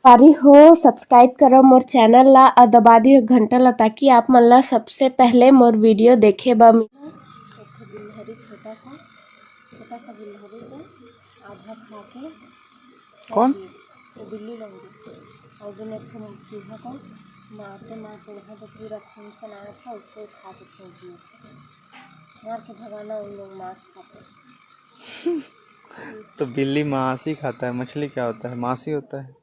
पारी हो सब्सक्राइब करो मोर चैनल ला और दबा दियो घंटा ला ताकि आप मन ला सबसे पहले मोर वीडियो देखे बा मिले। गिलहरी छोटा सा गिलहरी है आधा खा के कौन तो बिल्ली लगी और दिन एक चूहा को मारते वहाँ तो पूरा खून सनाया था उसको खा के फेंक दिया। मार के भगाना उन लोग मांस खाते। तो बिल्ली मांस ही खाता है, मछली क्या होता है, मांस ही होता है।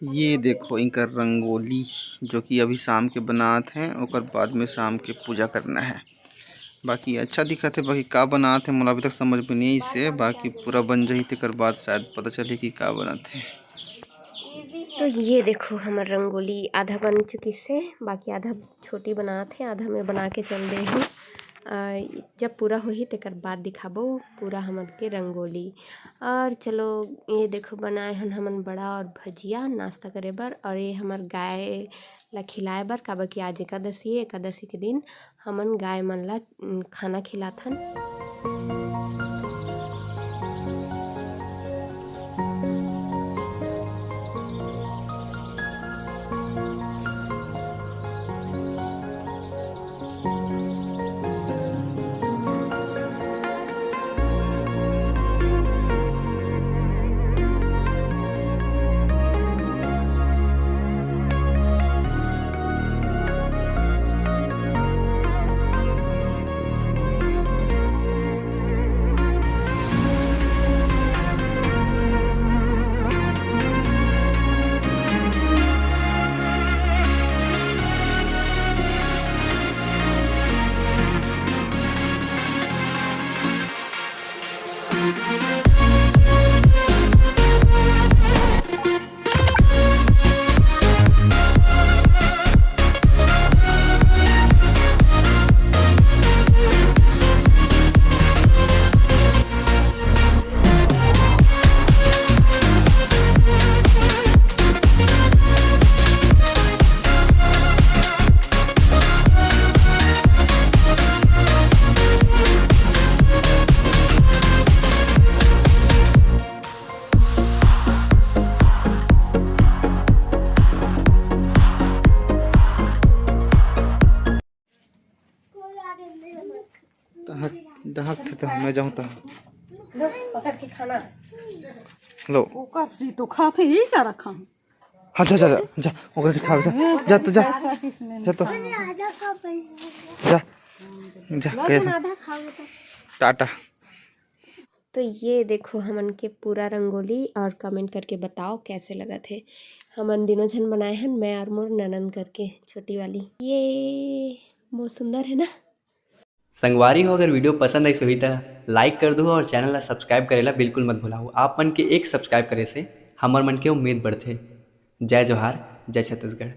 ये देखो इनका रंगोली जो कि अभी शाम के बनात हैं और बाद में शाम के पूजा करना है। बाकी अच्छा दिखा थे, बाकी का बनाते हैं मोला अभी तक समझ में नहीं से, बाकी पूरा बन जाही तेकर बाद शायद पता चले कि का बनाते हैं। तो ये देखो हमार रंगोली आधा बन चुकी से, बाकी आधा छोटी बनाते हैं, आधा मैं बना के चल दे हूँ। जब पूरा हो ही तेकर बाद दिखाबो पूरा हमन के रंगोली। और चलो ये देखो बनाए हन हमन बड़ा और भजिया नाश्ता करे बर, और ये हमार गाय ला खिलाए बर, काबर कि आज एकादशी के दिन हमन गाय मन ला खाना खिलाथन। डहक थे तो मैं जाऊँ तो लो पकड़ के खाना। लो सी तो खाते ही क्या रखा हूँ। हाँ जा जा जा जा ओकरे खा जा जा तो जा जा तो जा जा कैसे आधा खाओगे तो टाटा। तो ये देखो हमन के पूरा रंगोली, और कमेंट करके बताओ कैसे लगा थे। हमन दिनों जन बनाए हैं, मैं और मोर ननन करके छोटी वाली। ये बहुत सुंदर है ना। संगवारी हो अगर वीडियो पसंद आई सो तो लाइक कर दो और चैनल ला सब्सक्राइब करेला बिल्कुल मत भूलाओ। आप मन के एक सब्सक्राइब करे से हमर मन के उम्मीद बढ़थे। जय जोहार, जय छत्तीसगढ़।